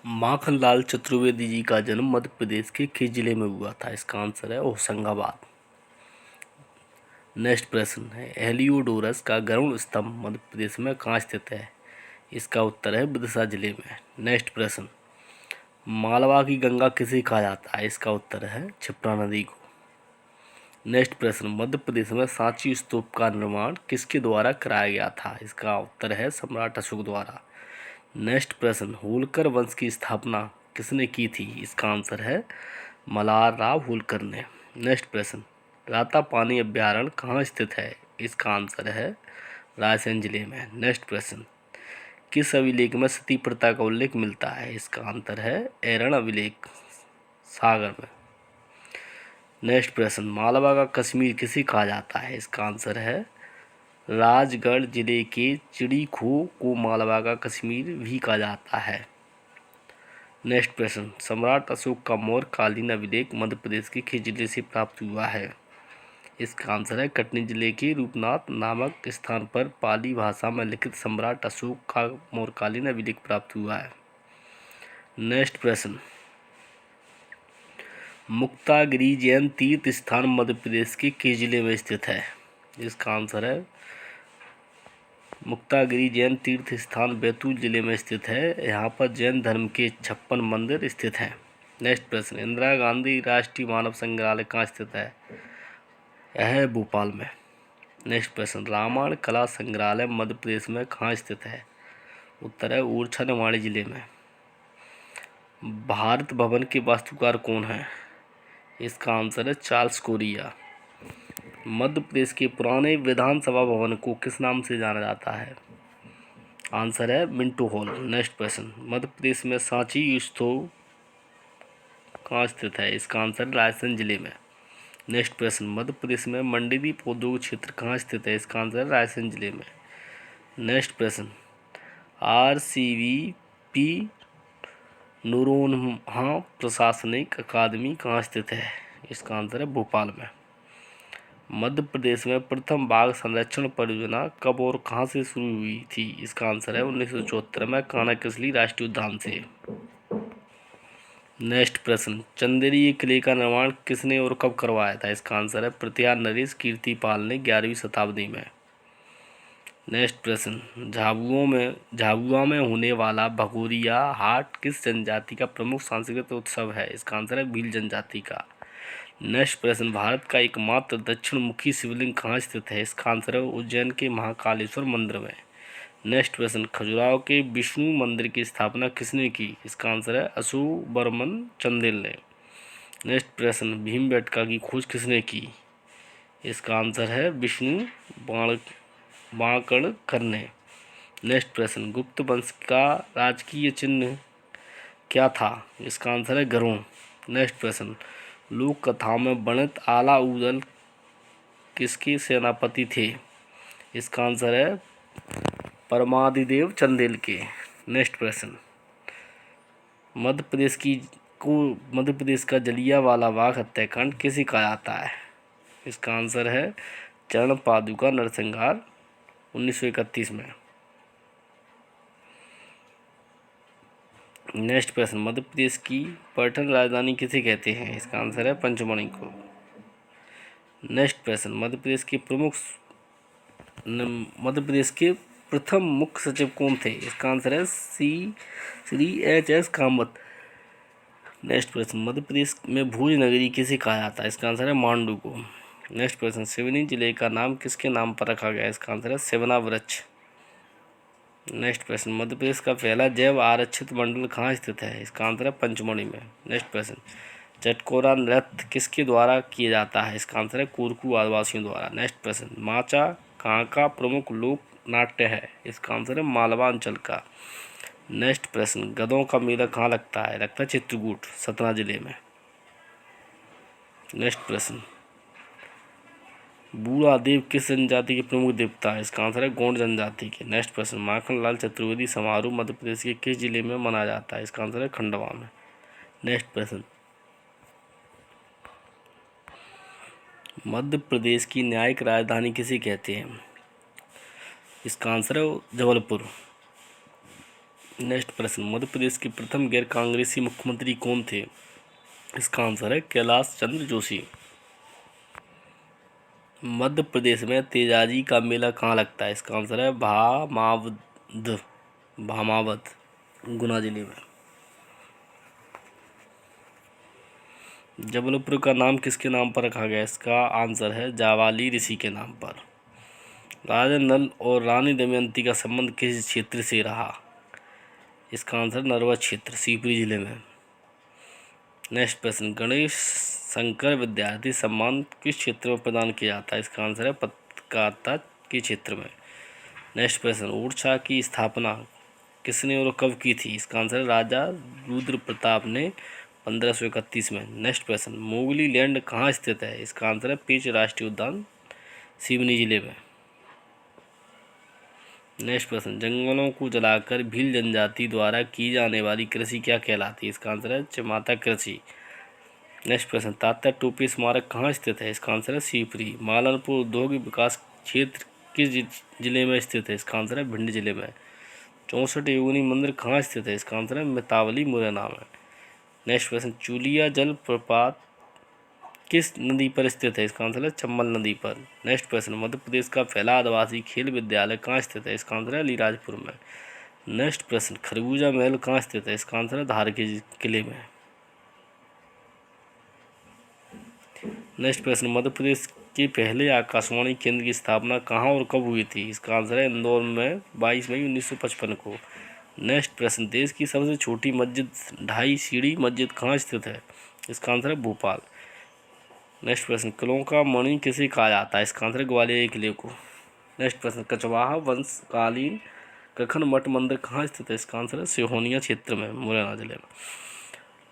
माखनलाल चतुर्वेदी जी का जन्म मध्य प्रदेश के किस जिले में हुआ था? इसका आंसर है होशंगाबाद। नेक्स्ट प्रश्न है, हेलियोडोरस का गरुड़ स्तंभ मध्य प्रदेश में कहाँ स्थित है? इसका उत्तर है विदिशा जिले में। नेक्स्ट प्रश्न, मालवा की गंगा किसे कहा जाता है? इसका उत्तर है क्षिप्रा नदी को। नेक्स्ट प्रश्न, मध्य प्रदेश में सांची स्तूप का निर्माण किसके द्वारा कराया गया था? इसका उत्तर है सम्राट अशोक द्वारा। नेक्स्ट प्रश्न, होलकर वंश की स्थापना किसने की थी? इसका आंसर है मल्हार राव होलकर ने। नेक्स्ट प्रश्न, रातापानी अभ्यारण्य कहाँ स्थित है? इसका आंसर है रायसेन जिले में। नेक्स्ट प्रश्न, किस अभिलेख में सती प्रथा का उल्लेख मिलता है? इसका आंसर है एरन अभिलेख, सागर में। नेक्स्ट प्रश्न, मालवा का कश्मीर किसे कहा जाता है? इसका आंसर है राजगढ़ जिले के चिड़ीखो को मालवा का कश्मीर भी कहा जाता है। नेक्स्ट प्रश्न, सम्राट अशोक का मौर्य कालीन अभिलेख मध्य प्रदेश के किस जिले से प्राप्त हुआ है? इसका आंसर है कटनी जिले के रूपनाथ नामक स्थान पर पाली भाषा में लिखित सम्राट अशोक का मौर्य कालीन अभिलेख प्राप्त हुआ है। नेक्स्ट प्रश्न, मुक्तागिरी जैन तीर्थ स्थान मध्य प्रदेश के किस जिले में स्थित है? इसका आंसर है मुक्तागिरी जैन तीर्थ स्थान बैतूल जिले में स्थित है। यहाँ पर जैन धर्म के 56 मंदिर स्थित हैं। नेक्स्ट प्रश्न, इंदिरा गांधी राष्ट्रीय मानव संग्रहालय कहाँ स्थित है? यह है भोपाल में। नेक्स्ट प्रश्न, रामायण कला संग्रहालय मध्य प्रदेश में कहाँ स्थित है? उत्तर है ओरछा निवाड़ी जिले में। भारत भवन के वास्तुकार कौन है? इसका आंसर है चार्ल्स कोरिया। मध्य प्रदेश के पुराने विधानसभा भवन को किस नाम से जाना जाता है? आंसर है मिंटो हॉल। नेक्स्ट प्रश्न, मध्य प्रदेश में सांची स्तूप कहाँ स्थित है? इसका आंसर रायसेन जिले में। नेक्स्ट प्रश्न, मध्य प्रदेश में मंडीदीप औद्योगिक क्षेत्र कहाँ स्थित है? इसका आंसर है रायसेन जिले में। नेक्स्ट प्रश्न, RCVP नूरोन्हा प्रशासनिक अकादमी कहाँ स्थित है? इसका आंसर है भोपाल में। मध्य प्रदेश में प्रथम बाघ संरक्षण परियोजना कब और कहाँ से शुरू हुई थी? इसका आंसर है 1974 में कान्हा-किसली राष्ट्रीय उद्यान से। नेक्स्ट प्रश्न, चंदेरी किले का निर्माण किसने और कब करवाया था? इसका आंसर है प्रत्यार नरेश कीर्तिपाल ने 11वीं शताब्दी में। नेक्स्ट प्रश्न, झाबुआ में होने वाला भगोरिया हाट किस जनजाति का प्रमुख सांस्कृतिक उत्सव है? इसका आंसर है भील जनजाति का। नेक्स्ट प्रश्न, भारत का एकमात्र दक्षिण मुखी शिवलिंग कहाँ स्थित है? इसका आंसर है उज्जैन के महाकालेश्वर मंदिर में। नेक्स्ट प्रश्न, खजुराहो के विष्णु मंदिर की स्थापना किसने की? इसका आंसर है अशोकवर्मन चंदेल ने। नेक्स्ट प्रश्न, भीमबेटका की खोज किसने की? इसका आंसर है विष्णु बाणकड़कर ने। नेक्स्ट प्रश्न, गुप्त वंश का राजकीय चिन्ह क्या था? इसका आंसर है गरुड़। नेक्स्ट प्रश्न, लोक कथाओं में वर्णित आला उदल किसके सेनापति थे? इसका आंसर है परमादिदेव चंदेल के। नेक्स्ट प्रश्न, मध्य प्रदेश का जलियांवाला बाग हत्याकांड किसे कहा जाता है? इसका आंसर है चरण पादुका नरसंहार 1931 में। नेक्स्ट प्रश्न, मध्य प्रदेश की पर्यटन राजधानी किसे कहते हैं? इसका आंसर है पंचमढ़ी को। नेक्स्ट प्रश्न, मध्य प्रदेश के प्रथम मुख्य सचिव कौन थे? इसका आंसर है श्री HS कामत। नेक्स्ट प्रश्न, मध्य प्रदेश में भूज नगरी किसे कहा जाता है? इसका आंसर है मांडू को। नेक्स्ट प्रश्न, सिवनी जिले का नाम किसके नाम पर रखा गया? इसका आंसर है सेवना वृक्ष। नेक्स्ट प्रश्न, मध्य प्रदेश का पहला जैव आरक्षित मंडल कहाँ स्थित है? इसका आंसर है पंचमढ़ी में। नेक्स्ट प्रश्न, चटकोरा नृत्य किसके द्वारा किया जाता है? इसका आंसर है कोरकू आदिवासियों द्वारा। नेक्स्ट प्रश्न, माचा कहाँ का प्रमुख लोक नाट्य है? इसका आंसर है मालवा अंचल का। नेक्स्ट प्रश्न, गधों का मेला कहाँ लगता है? लगता है चित्रकूट, सतना जिले में। नेक्स्ट प्रश्न, बूढ़ा देव किस जनजाति के प्रमुख देवता है? इसका आंसर है गोंड जनजाति के। नेक्स्ट प्रश्न, माखनलाल चतुर्वेदी समारोह मध्य प्रदेश के किस जिले में मनाया जाता है? इसका आंसर है खंडवा में। नेक्स्ट प्रश्न, मध्य प्रदेश की न्यायिक राजधानी किसे कहते हैं? इसका आंसर है जबलपुर। नेक्स्ट प्रश्न, मध्य प्रदेश के प्रथम गैर कांग्रेसी मुख्यमंत्री कौन थे? इसका आंसर है कैलाश चंद्र जोशी। मध्य प्रदेश में तेजाजी का मेला कहाँ लगता है? इसका आंसर है भामावत, गुना जिले में। जबलपुर का नाम किसके नाम पर रखा गया? इसका आंसर है जावाली ऋषि के नाम पर। राजा नल और रानी दमयंती का संबंध किस क्षेत्र से रहा? इसका आंसर नर्मदा क्षेत्र, शिवपुरी जिले में। नेक्स्ट प्रश्न, गणेश शंकर विद्यार्थी सम्मान किस क्षेत्र में प्रदान किया जाता है? इसका आंसर है पत्रकारिता के क्षेत्र में। नेक्स्ट प्रश्न, ओरछा की स्थापना किसने और कब की थी? इसका आंसर है राजा रुद्र प्रताप ने 1531 में। नेक्स्ट प्रश्न, मोगली लैंड कहाँ स्थित है? इसका आंसर है पेंच राष्ट्रीय उद्यान, सिवनी जिले में। नेक्स्ट प्रश्न, जंगलों को जलाकर भील जनजाति द्वारा की जाने वाली कृषि क्या कहलाती है? इसका आंसर है चमाता कृषि। नेक्स्ट प्रश्न, तात्या टोपे स्मारक कहाँ स्थित है? इसका आंसर है शिवपुरी। मालनपुर औद्योगिक विकास क्षेत्र किस जिले में स्थित है? इसका आंसर है भिंड जिले में। 64 योगिनी मंदिर कहाँ स्थित है? इसका आंसर है मितावली मुरैना में। नेक्स्ट प्रश्न, चूलिया जल प्रपात किस नदी पर स्थित है? इसका आंसर है चंबल नदी पर। नेक्स्ट प्रश्न, मध्य प्रदेश का पहला आदिवासी खेल विद्यालय कहाँ स्थित है? इसका आंसर है अलीराजपुर में। नेक्स्ट प्रश्न, खरबूजा महल कहाँ स्थित है? इसका आंसर है धार के किले में। नेक्स्ट प्रश्न, मध्य प्रदेश के पहले आकाशवाणी केंद्र की स्थापना कहाँ और कब हुई थी? इसका आंसर है इंदौर में 22 मई 1955 को। नेक्स्ट प्रश्न, देश की सबसे छोटी मस्जिद 2.5 सीढ़ी मस्जिद कहाँ स्थित है? इसका आंसर है भोपाल। नेक्स्ट प्रश्न, किलों का मणि किसे कहा जाता है? इसका आंसर है ग्वालियर किले को। नेक्स्ट प्रश्न, कछवाहा वंशकालीन कखन मठ मंदिर कहाँ स्थित है? इसका आंसर है सिहोनिया क्षेत्र में, मुरैना जिले में।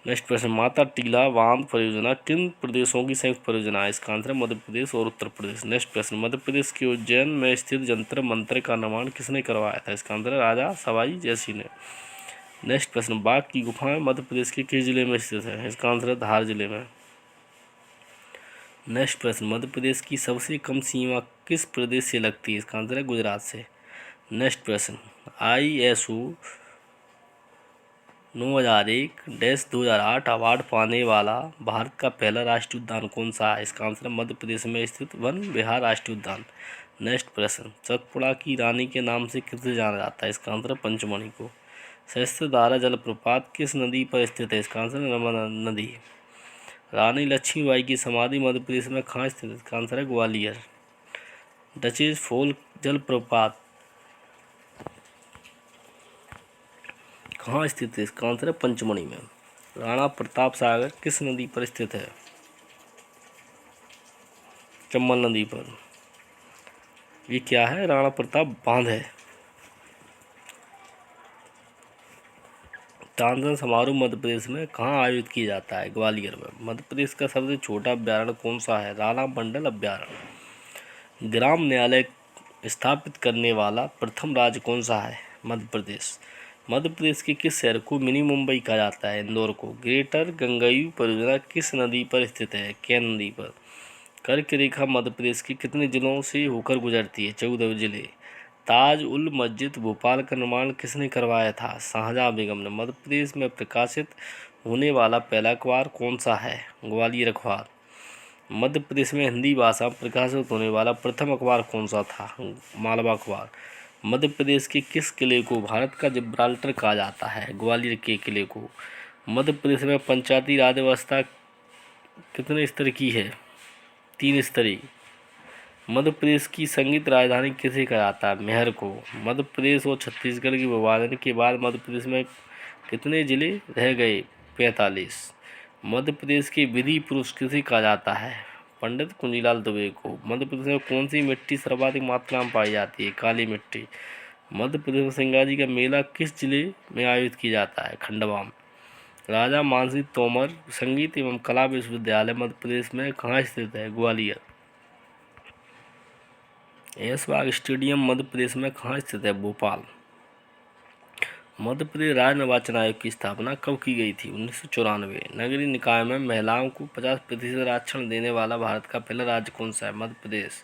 नेक्स्ट प्रश्न, माता टीला बांध परियोजना किन प्रदेशों की संयुक्त परियोजना है? इसका आंसर है मध्य प्रदेश और उत्तर प्रदेश। नेक्स्ट प्रश्न, मध्य प्रदेश के उज्जैन में स्थित जंतर मंतर का निर्माण किसने करवाया था? इसका आंसर है राजा सवाई जयसिंह ने। नेक्स्ट प्रश्न, बाघ की गुफाएं मध्य प्रदेश के किस जिले में स्थित है? इसका आंसर है धार जिले में। नेक्स्ट प्रश्न, मध्य प्रदेश की सबसे कम सीमा किस प्रदेश से लगती है? इसका आंसर है गुजरात से। नेक्स्ट प्रश्न, ISO 9001-2008 अवार्ड पाने वाला भारत का पहला राष्ट्रीय उद्यान कौन सा है? इसका आंसर है मध्य प्रदेश में स्थित वन विहार राष्ट्रीय उद्यान। नेक्स्ट प्रश्न, सतपुड़ा की रानी के नाम से किसे जाना जाता है? इसका आंसर है पंचमढ़ी को। सहस्त्रधारा जलप्रपात किस नदी पर स्थित है? इसका आंसर है नर्मदा नदी। रानी लक्ष्मीबाई की समाधि मध्य प्रदेश में कहाँ स्थित है? इसका आंसर है ग्वालियर। डचेज फॉल जलप्रपात कहाँ स्थित है? इसका आंसर है पंचमढ़ी में। राणा प्रताप सागर किस नदी पर स्थित है? चंबल नदी पर। ये क्या है? राणा प्रताप बांध है। तानसेन समारोह मध्य प्रदेश में कहाँ आयोजित किया जाता है? ग्वालियर में। मध्य प्रदेश का सबसे छोटा अभ्यारण्य कौन सा है? राणा मंडल अभ्यारण्य। ग्राम न्यायालय स्थापित करने वाला प्रथम राज्य कौन सा है? मध्य प्रदेश। मध्य प्रदेश के किस शहर को मिनी मुंबई कहा जाता है? इंदौर को। ग्रेटर गंगायू परियोजना किस नदी पर स्थित है? केन नदी पर। कर्क रेखा मध्य प्रदेश के कितने जिलों से होकर गुजरती है? 14 जिले। ताज उल मस्जिद भोपाल का निर्माण किसने करवाया था? शाहजहां बेगम ने। मध्य प्रदेश में प्रकाशित होने वाला पहला अखबार कौन सा है? ग्वालियर अखबार। मध्य प्रदेश में हिंदी भाषा में प्रकाशित होने वाला प्रथम अखबार कौन सा था? मालवा अखबार। मध्य प्रदेश के किस किले को भारत का जिब्राल्टर कहा जाता है? ग्वालियर के किले को। मध्य प्रदेश में पंचायती राज व्यवस्था कितने स्तर की है? 3 स्तरीय। मध्य प्रदेश की संगीत राजधानी किसे कहा जाता है? मेहर को। मध्य प्रदेश और छत्तीसगढ़ के विभाजन के बाद मध्य प्रदेश में कितने जिले रह गए? 45। मध्य प्रदेश के विधि पुरुष किसे कहा जाता है? पंडित कुंजीलाल दुबे को। मध्य प्रदेश में कौन सी मिट्टी सर्वाधिक मात्रा में पाई जाती है? काली मिट्टी। मध्य प्रदेश में सिंगाजी का मेला किस जिले में आयोजित किया जाता है? खंडवा में। राजा मानसिंह तोमर संगीत एवं कला विश्वविद्यालय मध्य प्रदेश में कहाँ स्थित है? ग्वालियर। ऐशबाग स्टेडियम मध्य प्रदेश में कहाँ स्थित है? भोपाल। मध्य प्रदेश राज्य निर्वाचन आयोग की स्थापना कब की गई थी? 1994। नगरीय निकाय में महिलाओं को 50% आरक्षण देने वाला भारत का पहला राज्य कौन सा है? मध्य प्रदेश।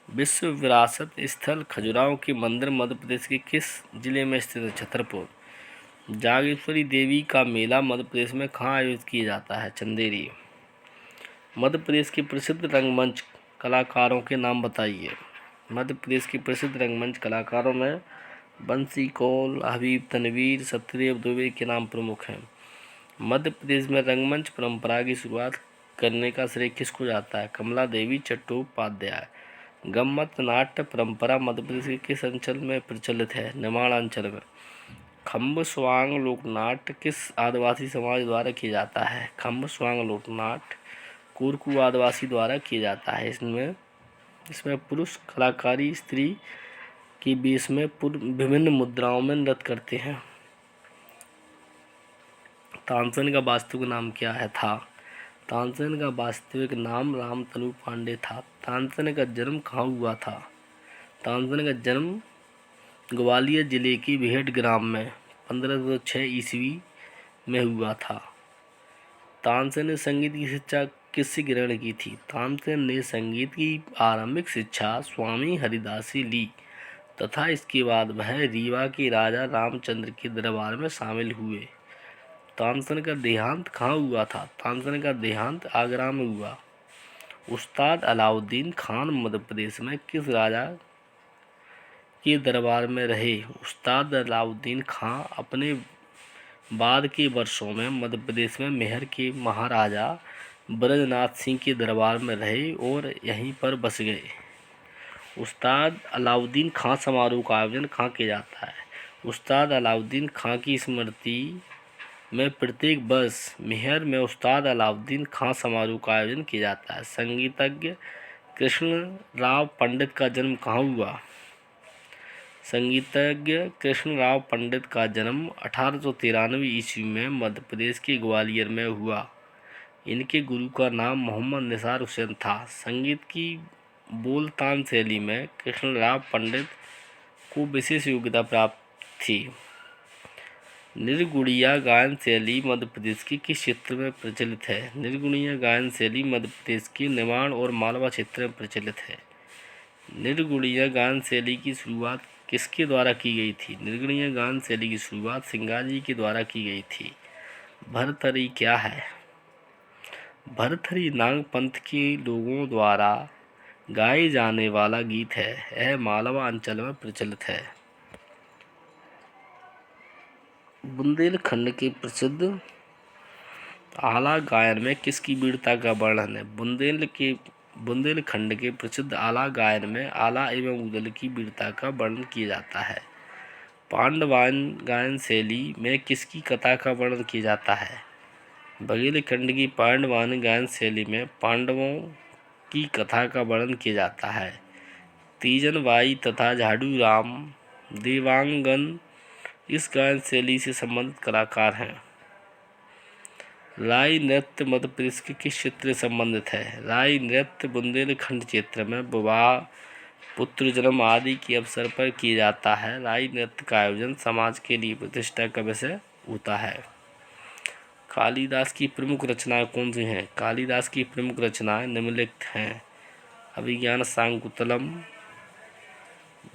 विश्व विरासत स्थल खजुराहो के मंदिर मध्य प्रदेश के किस जिले में स्थित है? छतरपुर। जागेश्वरी देवी का मेला मध्य प्रदेश में कहाँ आयोजित किया जाता है? चंदेरी। मध्य प्रदेश के प्रसिद्ध रंगमंच कलाकारों के नाम बताइए। मध्य प्रदेश के प्रसिद्ध रंगमंच कलाकारों में बंसी कौल, हबीब तनवीर, सत्यदेव दुबे के नाम प्रमुख हैं। मध्य प्रदेश में रंगमंच परंपरा की शुरुआत करने का श्रेय किसको जाता है? कमला देवी चट्टोपाध्याय। गम्मत नाट्य परंपरा मध्य प्रदेश के किस अंचल में प्रचलित है? निमाड़ अंचल में। खम्ब स्वांग लोकनाट्य किस आदिवासी समाज द्वारा किया जाता है? खम्ब स्वांग लोकनाट्य कोरकू आदिवासी द्वारा किया जाता है। इसमें पुरुष कलाकारी स्त्री की वेश में विभिन्न मुद्राओं में नृत्य करते हैं। तानसेन का वास्तविक नाम क्या है? था। तानसेन का वास्तविक नाम रामतनु पांडे था। तानसेन का जन्म कहाँ हुआ था? तानसेन का जन्म ग्वालियर जिले के बेहट ग्राम में 1506 ईस्वी में हुआ था। तानसेन ने संगीत की शिक्षा किससे ग्रहण की थी? तानसेन ने संगीत की आरंभिक शिक्षा स्वामी हरिदास से ली तथा इसके बाद वह रीवा के राजा रामचंद्र के दरबार में शामिल हुए। तानसेन का देहांत कहाँ हुआ था? तानसेन का देहांत आगरा में हुआ। उस्ताद अलाउद्दीन खान मध्य प्रदेश में किस राजा के दरबार में रहे? उस्ताद अलाउद्दीन खान अपने बाद के वर्षों में मध्य प्रदेश में मेहर के महाराजा ब्रजनाथ सिंह के दरबार में रहे और यहीं पर बस गए। उस्ताद अलाउद्दीन खान समारोह का आयोजन कहाँ किया जाता है? उस्ताद अलाउद्दीन खान की स्मृति में प्रत्येक वर्ष मेहर में उस्ताद अलाउद्दीन खान समारोह का आयोजन किया जाता है। संगीतज्ञ कृष्ण राव पंडित का जन्म कहाँ हुआ? संगीतज्ञ कृष्ण राव पंडित का जन्म 1893 ईस्वी में मध्य प्रदेश के ग्वालियर में हुआ। इनके गुरु का नाम मोहम्मद निसार हुसैन था। संगीत की बोलतान शैली में कृष्ण राव पंडित को विशेष योग्यता प्राप्त थी। निर्गुणिया गायन शैली मध्य प्रदेश के किस क्षेत्र में प्रचलित है? निर्गुणिया गायन शैली मध्य प्रदेश के निमाड़ और मालवा क्षेत्र में प्रचलित है। निर्गुणिया गायन शैली की शुरुआत किसके द्वारा की गई थी? निर्गुणिया गायन शैली की शुरुआत सिंगार जी के द्वारा की गई थी। भरथरी क्या है? भरथरी नाग पंथ के लोगों द्वारा गाए जाने वाला गीत है। यह मालवा अंचल में प्रचलित है। बुंदेलखंड के प्रसिद्ध आला गायन में किसकी वीरता का वर्णन है? बुंदेलखंड के प्रसिद्ध आला गायन में आला एवं उदल की वीरता का वर्णन किया जाता है। पांडवान गायन शैली में किसकी कथा का वर्णन किया जाता है? बघेलखंड की पांडवान गायन शैली में पांडवों की कथा का वर्णन किया जाता है। तीजन बाई तथा झाड़ू राम देवांगन इस गायन शैली से संबंधित कलाकार हैं। राई नृत्य मध्य प्रदेश के किस क्षेत्र से संबंधित है? राई नृत्य बुंदेलखंड क्षेत्र में विवाह, पुत्र जन्म आदि के अवसर पर किया जाता है। राई नृत्य का आयोजन समाज के लिए प्रतिष्ठा का विषय होता है। कालिदास की प्रमुख रचनाएं कौन सी हैं? कालिदास की प्रमुख रचनाएं निम्नलिखित हैं। अभिज्ञान शाकुंतलम,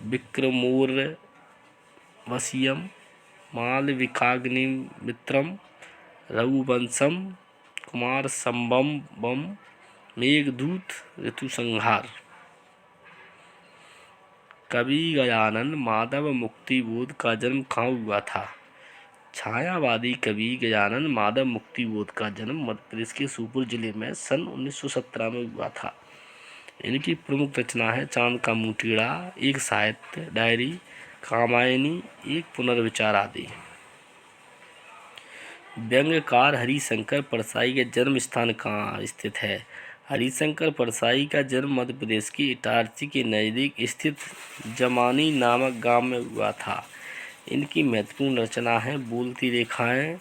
विक्रमोर्वशीयम, मालविकाग्निमित्रम, रघुवंशम, कुमार संभवम, मेघदूत, ऋतुसंहार। कवि गजानन माधव मुक्तिबोध का जन्म कहाँ हुआ था? छायावादी कवि गजानन माधव मुक्तिबोध का जन्म मध्य प्रदेश के सूरपुर जिले में सन 1917 में हुआ था। इनकी प्रमुख रचना है चांद का मुंह, एक साहित्य डायरी, कामायनी, एक पुनर्विचार आदि। व्यंग्यकार हरिशंकर परसाई का जन्म स्थान कहाँ स्थित है? हरिशंकर परसाई का जन्म मध्य प्रदेश के इटारसी के नज़दीक स्थित जमानी नामक गांव में हुआ था। इनकी महत्वपूर्ण रचना है बोलती रेखाएं,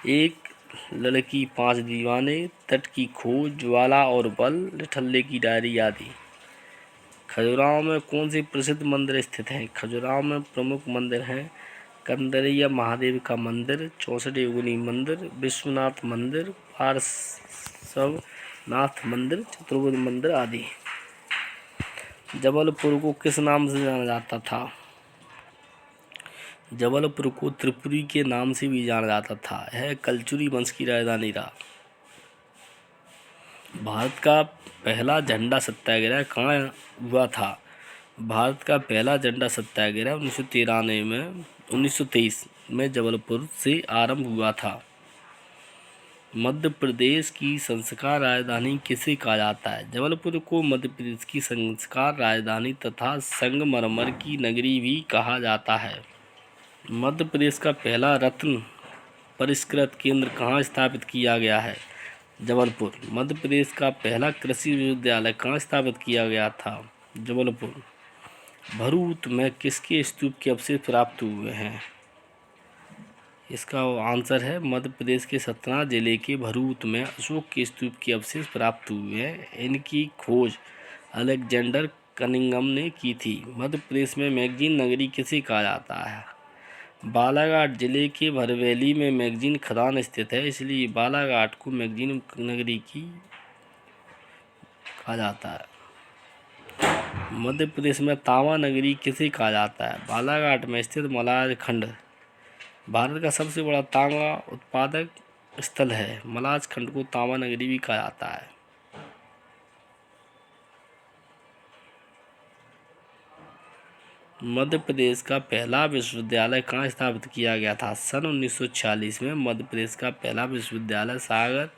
एक लड़की, 5 दीवाने, तट की खोज, ज्वाला और बल, निठल्ले की डायरी आदि। खजुराहो में कौन से प्रसिद्ध मंदिर स्थित हैं? खजुराहो में प्रमुख मंदिर हैं कंदरिया महादेव का मंदिर, 64 योगिनी मंदिर, विश्वनाथ मंदिर, पार्श्वनाथ मंदिर, चतुर्भुज मंदिर आदि। जबलपुर को किस नाम से जाना जाता था? जबलपुर को त्रिपुरी के नाम से भी जाना जाता था। यह कलचुरी वंश की राजधानी रहा। भारत का पहला झंडा सत्याग्रह कहाँ हुआ था? भारत का पहला झंडा सत्याग्रह 1923 में जबलपुर से आरंभ हुआ था। मध्य प्रदेश की संस्कार राजधानी किसे कहा जाता है? जबलपुर को मध्य प्रदेश की संस्कार राजधानी तथा संगमरमर की नगरी भी कहा जाता है। मध्य प्रदेश का पहला रत्न परिष्कृत केंद्र कहाँ स्थापित किया गया है? जबलपुर। मध्य प्रदेश का पहला कृषि विश्वविद्यालय कहाँ स्थापित किया गया था? जबलपुर। भरूच में किसके स्तूप के अवशेष प्राप्त हुए हैं? इसका आंसर है मध्य प्रदेश के सतना जिले के भरूच में अशोक के स्तूप के अवशेष प्राप्त हुए हैं। इनकी खोज अलेक्जेंडर कनिंघम ने की थी। मध्य प्रदेश में मैगजीन नगरी किसे कहा जाता है? बालाघाट जिले के भरवेली में मैगजीन खदान स्थित है, इसलिए बालाघाट को मैगजीन नगरी की कहा जाता है। मध्य प्रदेश में तांबा नगरी किसे कहा जाता है? बालाघाट में स्थित मलाज खंड भारत का सबसे बड़ा तांबा उत्पादक स्थल है। मलाज खंड को तांबा नगरी भी कहा जाता है। मध्य प्रदेश का पहला विश्वविद्यालय कहाँ स्थापित किया गया था? सन 1946 में मध्य प्रदेश का पहला विश्वविद्यालय सागर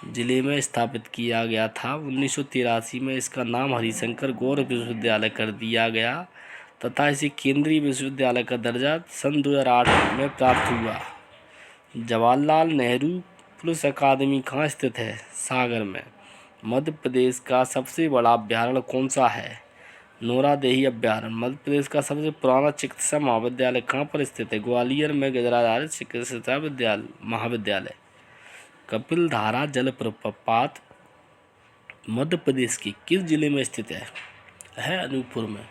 जिले में स्थापित किया गया था। 1983 में इसका नाम हरिशंकर गौर विश्वविद्यालय कर दिया गया तथा इसे केंद्रीय विश्वविद्यालय का दर्जा सन 2008 में प्राप्त हुआ। जवाहरलाल नेहरू पुलिस अकादमी कहाँ स्थित है? सागर में। मध्य प्रदेश का सबसे बड़ा अभ्यारण्य कौन सा है? नोरादेही अभ्यारण्य। मध्य प्रदेश का सबसे पुराना चिकित्सा महाविद्यालय कहाँ पर स्थित है? ग्वालियर में गजराधारी चिकित्सा महाविद्यालय। कपिलधारा जलप्रपात मध्य प्रदेश के किस जिले में स्थित है? अनूपपुर में।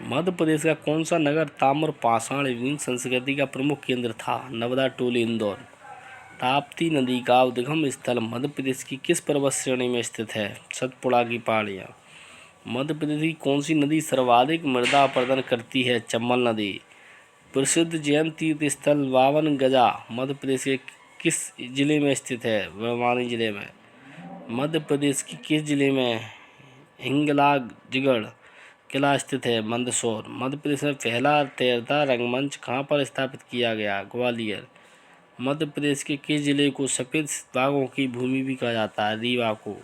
मध्य प्रदेश का कौन सा नगर ताम्र पाषाण युगीन संस्कृति का प्रमुख केंद्र था? नर्मदा टोली इंदौर। ताप्ती नदी का उद्गम स्थल मध्य प्रदेश की किस पर्वत श्रेणी में स्थित है? सतपुड़ा की पहाड़ियाँ। मध्य प्रदेश की कौन सी नदी सर्वाधिक मृदा अपरदन करती है? चंबल नदी। प्रसिद्ध जैन तीर्थ स्थल 52 गजा मध्य प्रदेश के किस जिले में स्थित है? बड़वानी जिले में। मध्य प्रदेश के किस जिले में हिंगलाजगढ़ किला स्थित है? मंदसौर। मध्य प्रदेश में पहला तैरता रंगमंच कहाँ पर स्थापित किया गया? ग्वालियर। मध्य प्रदेश के किस जिले को सफ़ेद बाघों की भूमि भी कहा जाता है? रीवा को।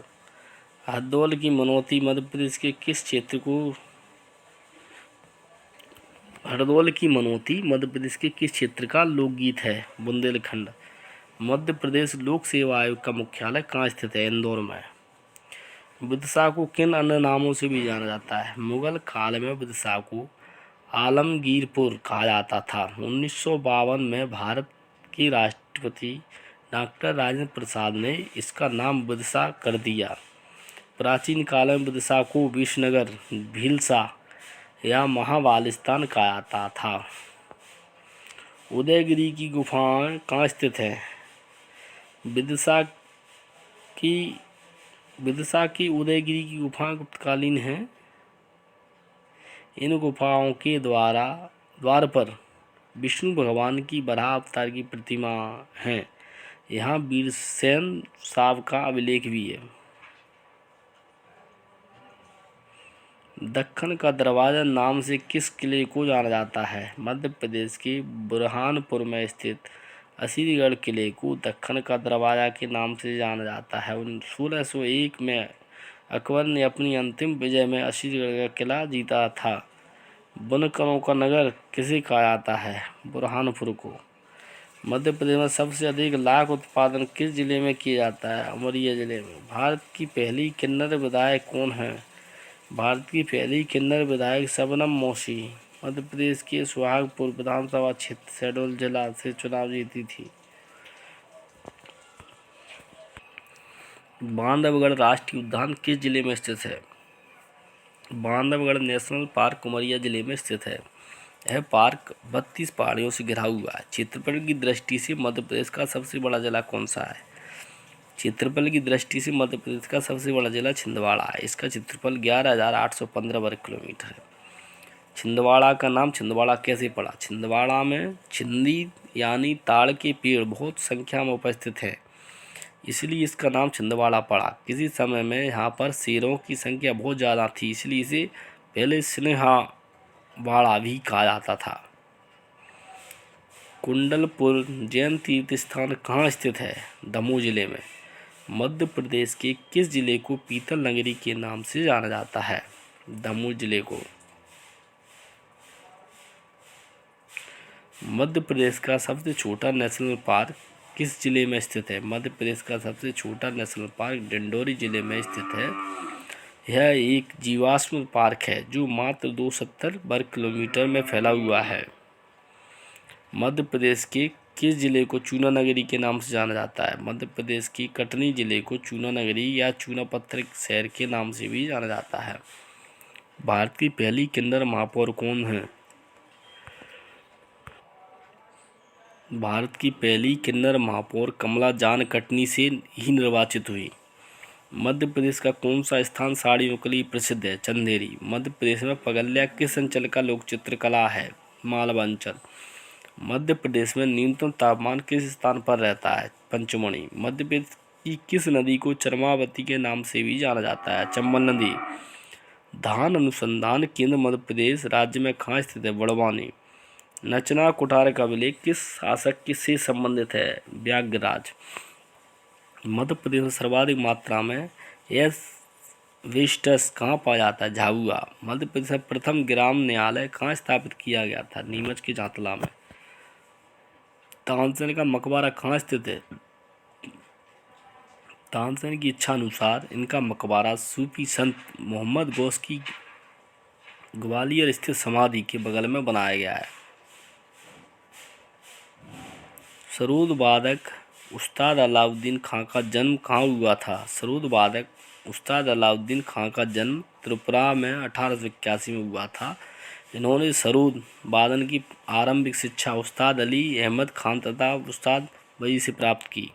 हरदौल की मनोती मध्य प्रदेश के किस क्षेत्र को हरदौल की मनोती मध्य प्रदेश के किस क्षेत्र का लोकगीत है? बुंदेलखंड। मध्य प्रदेश लोक सेवा आयोग का मुख्यालय कहाँ स्थित है? इंदौर में। विदिशा को किन अन्य नामों से भी जाना जाता है? मुगल काल में विदिशा को आलमगीरपुर कहा जाता था। 1952 में भारत के राष्ट्रपति डॉक्टर राजेंद्र प्रसाद ने इसका नाम विदिशा कर दिया। प्राचीन काल में विदिशा को विशनगर, भीलसा या महाबालिस्तान कहा जाता था। उदयगिरी की गुफाएं कहाँ स्थित हैं? विदिशा की उदयगिरी की गुफाएं गुप्तकालीन हैं। इन गुफाओं के द्वार पर विष्णु भगवान की वराह अवतार की प्रतिमा है। यहाँ वीरसेन साव का अभिलेख भी है। दक्कन का दरवाजा नाम से किस किले को जाना जाता है? मध्य प्रदेश के बुरहानपुर में स्थित असीरगढ़ किले को दक्कन का दरवाजा के नाम से जाना जाता है। 1601 में अकबर ने अपनी अंतिम विजय में असीरगढ़ का किला जीता था। बुनकरों का नगर किसे कहा जाता है? बुरहानपुर को। मध्य प्रदेश में सबसे अधिक लाख उत्पादन किस जिले में किया जाता है? उमरिया जिले में। भारत की पहली किन्नर विधायक कौन है? भारत की पहली किन्नर विधायक शबनम मौसी मध्य प्रदेश के सुहागपुर विधानसभा क्षेत्र शहडोल जिला से चुनाव जीती थी। बांधवगढ़ राष्ट्रीय उद्यान किस जिले में स्थित है? बांधवगढ़ नेशनल पार्क उमरिया जिले में स्थित है। यह पार्क 32 पहाड़ियों से घिरा हुआ है। क्षेत्रफल की दृष्टि से मध्य प्रदेश का सबसे बड़ा जिला कौन सा है? क्षेत्रफल की दृष्टि से मध्य प्रदेश का सबसे बड़ा जिला छिंदवाड़ा है। इसका क्षेत्रफल 11,815 वर्ग किलोमीटर है। छिंदवाड़ा का नाम छिंदवाड़ा कैसे पड़ा? छिंदवाड़ा में छिंदी यानी ताड़ के पेड़ बहुत संख्या में उपस्थित हैं, इसलिए इसका नाम छिंदवाड़ा पड़ा। किसी समय में यहाँ पर शेरों की संख्या बहुत ज़्यादा थी, इसलिए इसे पहले सिन्हावाड़ा भी कहा जाता था। कुंडलपुर जैन तीर्थ स्थान कहाँ स्थित है? दमोह जिले में। मध्य प्रदेश के किस जिले को पीतल नगरी के नाम से जाना जाता है? दमोह जिले को। मध्य प्रदेश का सबसे छोटा नेशनल पार्क किस जिले में स्थित है? मध्य प्रदेश का सबसे छोटा नेशनल पार्क डिंडोरी जिले में स्थित है। यह एक जीवाश्म पार्क है जो मात्र 270 वर्ग किलोमीटर में फैला हुआ है। मध्य प्रदेश के किस जिले को चूना नगरी के नाम से जाना जाता है? मध्य प्रदेश की कटनी जिले को चूना नगरी या चूना पत्थर शहर के नाम से भी जाना जाता है। भारत की पहली किन्नर महापौर कौन है? भारत की पहली किन्नर महापौर कमला जान कटनी से ही निर्वाचित हुई। मध्य प्रदेश का कौन सा स्थान साड़ियों के लिए प्रसिद्ध है? चंदेरी। मध्य प्रदेश में पगल्या किस अंचल का लोक चित्रकला है? मालवा अंचल। मध्य प्रदेश में न्यूनतम तापमान किस स्थान पर रहता है? पंचमढ़ी। मध्य प्रदेश की किस नदी को चरमावती के नाम से भी जाना जाता है? चंबल नदी। धान अनुसंधान केंद्र मध्य प्रदेश राज्य में कहाँ स्थित है? बड़वानी। नचना कुठार का अभिलेख किस शासक से संबंधित है? व्याघ्रराज। मध्य प्रदेश में सर्वाधिक मात्रा में एस्बेस्टस कहाँ पाया जाता है? झाबुआ। मध्य प्रदेश में प्रथम ग्राम न्यायालय कहाँ स्थापित किया गया था? नीमच के जांतला में। तानसेन का मकबरा कहाँ स्थित है? तानसेन की इच्छा अनुसार इनका मकबरा सूफी संत मोहम्मद गौस की ग्वालियर स्थित समाधि के बगल में बनाया गया है। सरोद वादक उस्ताद अलाउद्दीन खां का जन्म कहाँ हुआ था? सरोद वादक उस्ताद अलाउद्दीन खां का जन्म त्रिपुरा में 1881 में हुआ था। इन्होंने सरोद वादन की आरंभिक शिक्षा उस्ताद अली अहमद खान तथा उस्ताद वली से प्राप्त की।